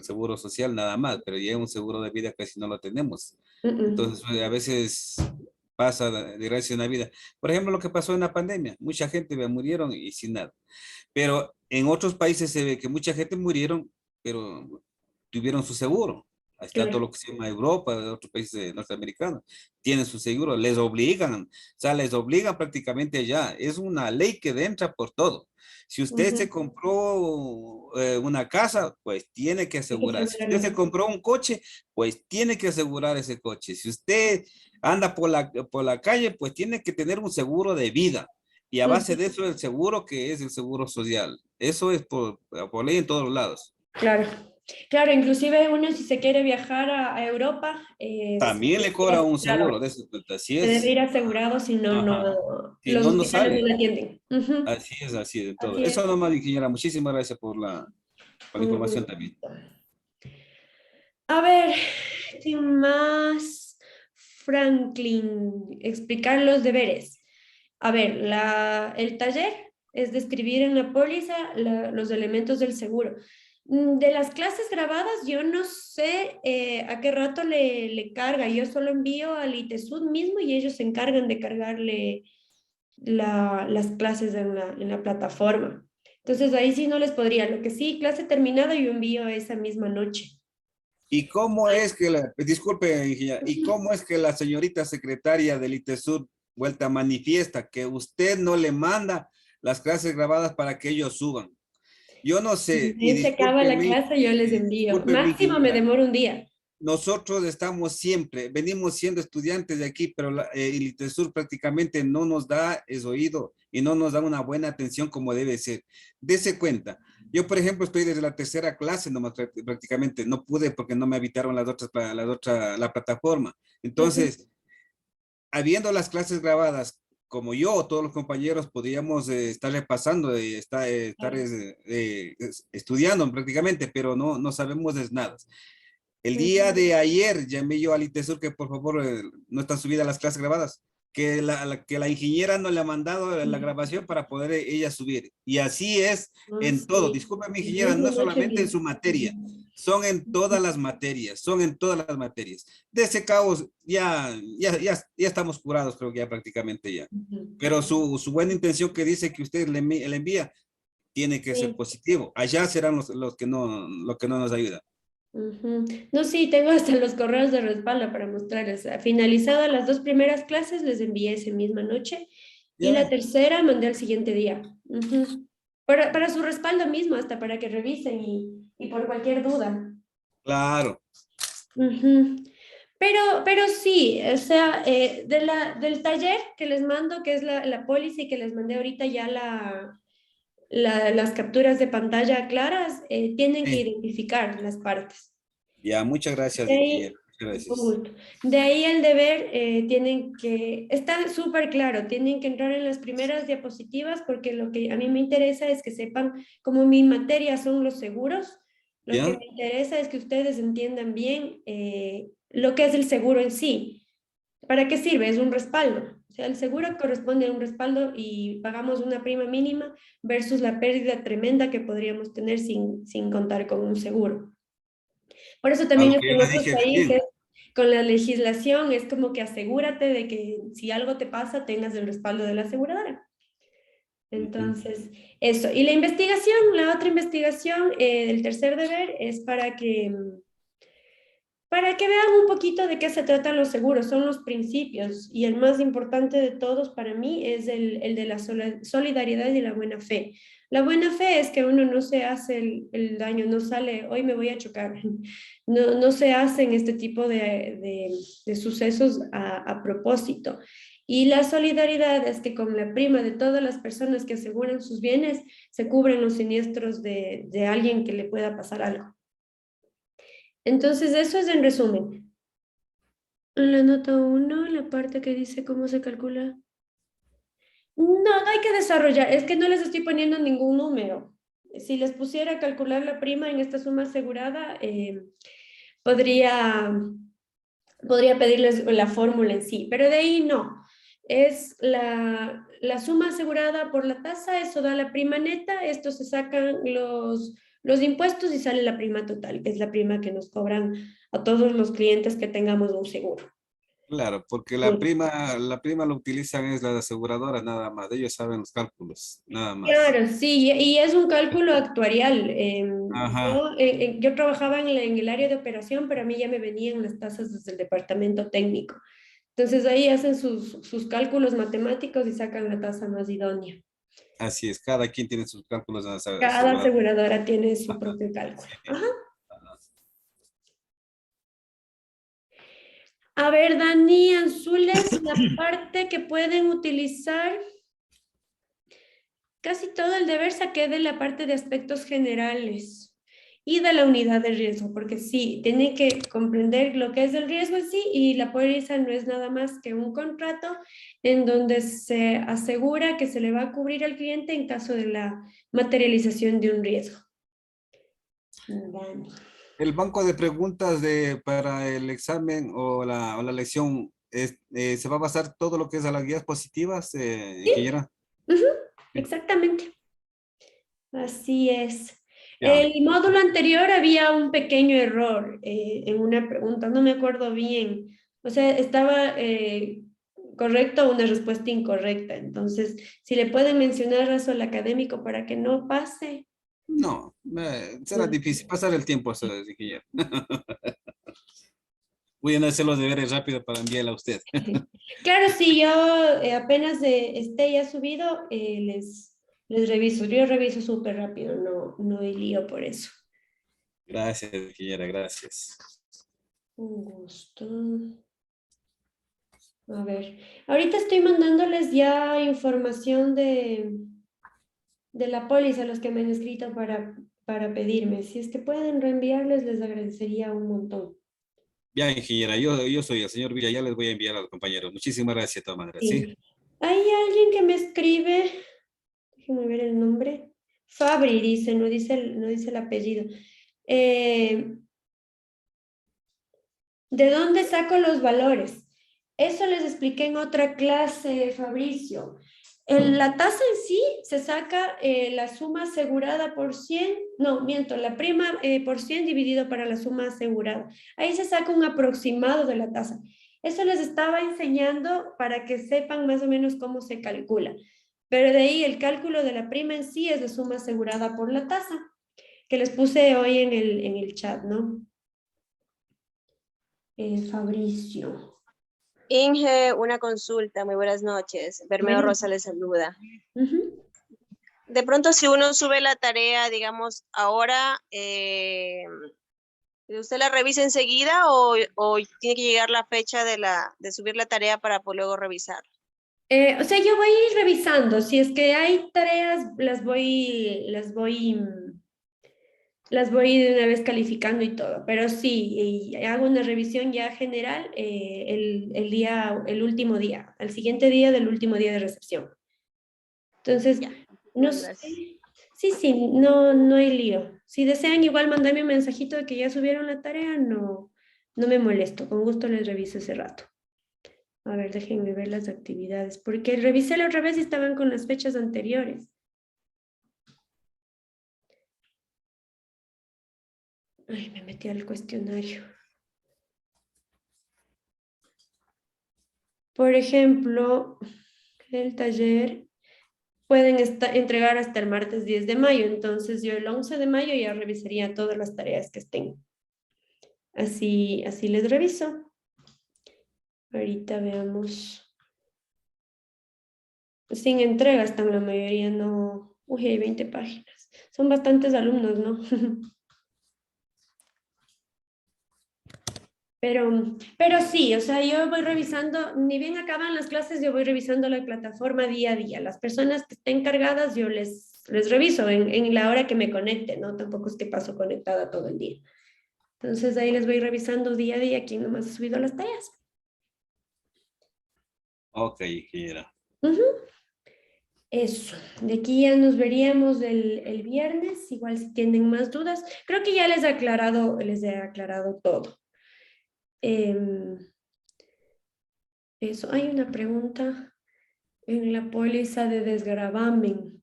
seguro social nada más, pero ya un seguro de vida casi no lo tenemos. ujú, Entonces, a veces pasa de gracia una vida. Por ejemplo, lo que pasó en la pandemia, mucha gente murieron y sin nada. Pero en otros países se ve que mucha gente murieron, pero tuvieron su seguro. Ahí está todo claro. lo que se llama Europa, otros países norteamericanos, tienen su seguro, les obligan, o sea, les obligan prácticamente ya. Es una ley que entra por todo. Si usted se Ujú. compró una casa, pues tiene que Hay que asegurar. Si usted se asegurarlo. compró un coche, pues tiene que asegurar ese coche. Si usted anda por la calle, pues tiene que tener un seguro de vida. Y a base de Ujú. eso, el seguro que es el seguro social. Eso es por ley en todos lados. Claro. Claro, inclusive uno si se quiere viajar a Europa, También le cobra un seguro de eso. Así se debe es. ir asegurado, si no, Ajá. Si los no, no hospitales no sale. le atienden. Ujú. Así es de todo. Así Eso es. nomás, ingeniera. Muchísimas gracias por la Un información gusto. también. A ver, sin más, Franklin, explicar los deberes. A ver, el taller es describir en la póliza los elementos del seguro. De las clases grabadas, yo no sé a qué rato le carga. Yo solo envío al ITESUD mismo y ellos se encargan de cargarle las clases en la plataforma. Entonces ahí sí no les podría. Lo que sí, clase terminada, yo envío esa misma noche. ¿Y cómo es que disculpe, ingeniera, y cómo es que la señorita secretaria del ITESUR vuelta manifiesta que usted no le manda las clases grabadas para que ellos suban? Yo no sé, Ahí se acaba la clase, yo les y envío. discúlpeme, Máximo me ingeniera, demoro un día. nosotros estamos siempre, venimos siendo estudiantes de aquí, pero el ITESUR prácticamente no nos da ese oído y no nos da una buena atención como debe ser. Dese cuenta. Yo, por ejemplo, estoy desde la tercera clase, nomás prácticamente no pude porque no me habitaron la plataforma. Ujú. Entonces, habiendo las clases grabadas, como yo o todos los compañeros podíamos estar repasando y estar estudiando prácticamente, pero no sabemos de nada. El día Ujú. de ayer llamé yo al ITESUR que por favor no están subidas las clases grabadas, que que la ingeniera no le ha mandado la grabación para poder ella subir. Y así es Ah, en todo. sí. Disculpe, mi Yo ingeniera, en no la noche solamente en envío. su materia, Ujú. son en todas las materias, son en todas las materias. De ese caos ya estamos curados, creo que ya prácticamente ya. Ujú. Pero su buena intención que dice que usted le envía tiene que ser Sí. positivo. Allá serán los que no nos ayudan. Ujú. No, sí, tengo hasta los correos de respaldo para mostrarles. Finalizado las dos primeras clases, les envié esa misma noche y Ya la ve. tercera mandé al siguiente día. Ujú. Para su respaldo mismo, hasta para que revisen y por cualquier duda. Claro. Ujú. Pero sí, o sea, del taller que les mando, que es la póliza y que les mandé ahorita ya las capturas de pantalla claras, tienen que Sí. identificar las partes. Ya, muchas gracias, De ingeniero. ahí, Muchas con gracias. gusto. De ahí el deber, está súper claro, tienen que entrar en las primeras diapositivas porque lo que a mí me interesa es que sepan, como mi materia son los seguros, lo que ¿Ya? me interesa es que ustedes entiendan bien lo que es el seguro en sí. ¿Para qué sirve? Es un respaldo. O sea, el seguro corresponde a un respaldo y pagamos una prima mínima versus la pérdida tremenda que podríamos tener sin contar con un seguro. Por eso A también lo es que que yo en le otros dije países, bien. con la legislación, es como que asegúrate de que si algo te pasa, tengas el respaldo de la aseguradora. Entonces, eso. Y la investigación, la otra investigación del tercer deber es para que vean un poquito de qué se tratan los seguros, son los principios. Y el más importante de todos para mí es el de la solidaridad y la buena fe. La buena fe es que uno no se hace el daño, no sale, hoy me voy a chocar. No se hacen este tipo de sucesos a propósito. Y la solidaridad es que con la prima de todas las personas que aseguran sus bienes, se cubren los siniestros de alguien que le pueda pasar algo. Entonces, eso es en resumen. En la nota 1, la parte que dice cómo se calcula. No hay que desarrollar, es que no les estoy poniendo ningún número. Si les pusiera a calcular la prima en esta suma asegurada, podría pedirles la fórmula en sí, pero de ahí no. Es la suma asegurada por la tasa, eso da la prima neta, esto se sacan los impuestos y sale la prima total, que es la prima que nos cobran a todos los clientes que tengamos un seguro. Claro, porque Sí. la prima lo utilizan es las aseguradoras nada más, ellos saben los cálculos, nada más. Claro, sí, y es un cálculo actuarial. Ajá, Yo trabajaba en el área de operación, pero a mí ya me venían las tasas desde el departamento técnico. Entonces ahí hacen sus cálculos matemáticos y sacan la tasa más idónea. así es, cada quien tiene sus cálculos Cada asegurados. aseguradora tiene su Ajá, propio cálculo. sí, Ajá. ajá. A ver, Dani, Anzules, la parte que pueden utilizar, casi todo el deber saqué de la parte de aspectos generales y de la unidad de riesgo, porque sí, tiene que comprender lo que es el riesgo en sí y la póliza no es nada más que un contrato en donde se asegura que se le va a cubrir al cliente en caso de la materialización de un riesgo. Dani. El banco de preguntas para el examen o la lección, ¿se va a basar todo lo que es a las guías positivas, Sí, ingeniera? ujú, Sí. exactamente. Así es. Ya, El módulo anterior había un pequeño error en una pregunta, no me acuerdo bien. O sea, estaba correcto o una respuesta incorrecta. Entonces, si le pueden mencionar razón al académico para que no pase. no, será difícil pasar el tiempo, ingeniera. Voy a hacer los deberes rápido para enviarla a usted. Claro, si yo apenas esté ya subido, les reviso. Yo reviso súper rápido, no hay lío por eso. Gracias, ingeniera, gracias. Un gusto. A ver, ahorita estoy mandándoles ya información de la póliza a los que me han escrito para pedirme. Si es que pueden reenviarles, les agradecería un montón. Ya, ingeniera, yo soy el señor Villa, ya les voy a enviar a los compañeros. Muchísimas gracias de todas maneras, ¿sí? Sí. Hay alguien que me escribe, déjenme ver el nombre. Fabri dice, no dice el apellido. Eh, ¿De dónde saco los valores? Eso les expliqué en otra clase, Fabricio. La tasa en sí se saca la suma asegurada por 100, no, miento, la prima por 100 dividido para la suma asegurada. Ahí se saca un aproximado de la tasa. Eso les estaba enseñando para que sepan más o menos cómo se calcula. Pero de ahí el cálculo de la prima en sí es la suma asegurada por la tasa, que les puse hoy en el chat, ¿no? Fabricio. Inge, una consulta, muy buenas noches. Bermeo Bueno. Rosa le saluda. Uh-huh. De pronto, si uno sube la tarea, digamos, ahora, ¿usted la revisa enseguida o tiene que llegar la fecha de subir la tarea para luego revisar? O sea, yo voy a ir revisando. Si es que hay tareas, las voy de una vez calificando y todo. Pero sí, y hago una revisión ya general el último día, al siguiente día del último día de recepción. Entonces, Ya, no muchísimas sé. gracias. Sí, no hay lío. Si desean igual mandarme un mensajito de que ya subieron la tarea, no me molesto. Con gusto les reviso ese rato. A ver, déjenme ver las actividades, porque revisé la otra vez y estaban con las fechas anteriores. Ay, me metí al cuestionario. Por ejemplo, el taller pueden entregar hasta el martes 10 de mayo. Entonces yo el 11 de mayo ya revisaría todas las tareas que estén. Así les reviso. Ahorita veamos. Sin entrega están la mayoría, no. Uy, hay 20 páginas. Son bastantes alumnos, ¿no? Pero sí, o sea, yo voy revisando, ni bien acaban las clases, yo voy revisando la plataforma día a día. Las personas que estén cargadas, yo les reviso en la hora que me conecte, ¿no? Tampoco es que paso conectada todo el día. Entonces ahí les voy revisando día a día quién nomás ha subido las tareas. Ok, ingeniera. Eso, de aquí ya nos veríamos el viernes, igual si tienen más dudas. Creo que ya les he aclarado todo. Eso, hay una pregunta en la póliza de desgravamen.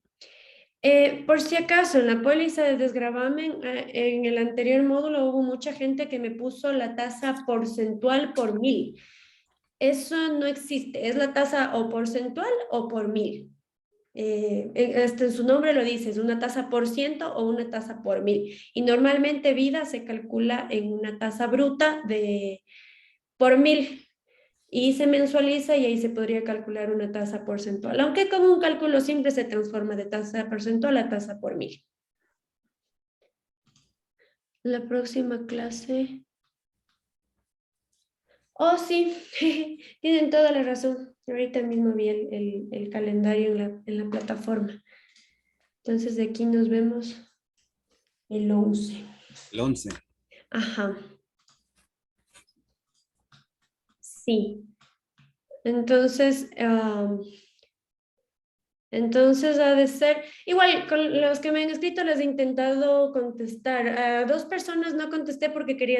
Por si acaso, en la póliza de desgravamen, en el anterior módulo hubo mucha gente que me puso la tasa porcentual por 1000. Eso no existe, es la tasa o porcentual o por 1000. Hasta en su nombre lo dice, es una tasa por ciento o una tasa por 1000. Y normalmente vida se calcula en una tasa bruta por 1000 y se mensualiza y ahí se podría calcular una tasa porcentual, aunque como un cálculo simple se transforma de tasa porcentual a tasa por 1000. La próxima clase. Oh, sí, tienen toda la razón. Ahorita mismo vi el calendario en la plataforma. Entonces de aquí nos vemos el 11. El 11. Ajá. Sí. Entonces ha de ser, igual con los que me han escrito les he intentado contestar. A 2 personas no contesté porque quería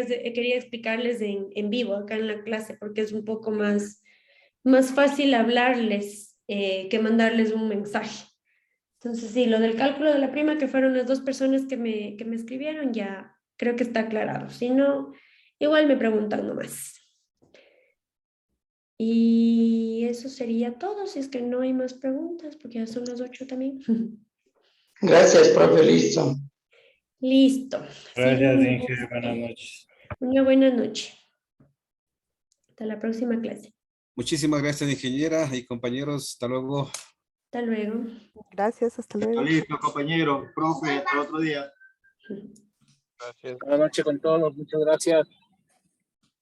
explicarles en vivo acá en la clase, porque es un poco más fácil hablarles que mandarles un mensaje. Entonces sí, lo del cálculo de la prima, que fueron las 2 personas que me escribieron, ya creo que está aclarado. Si no, igual me preguntan nomás. Y eso sería todo, si es que no hay más preguntas, porque ya son las 8 también. Gracias, profe, listo. Listo. Gracias, Sí, Inge. Buenas noches. una buena noche. Hasta la próxima clase. Muchísimas gracias, ingeniera y compañeros. Hasta luego. Hasta luego. Gracias, hasta luego. Listo, compañero, profe, hasta el otro día. Gracias. Buenas noches con todos. Muchas gracias.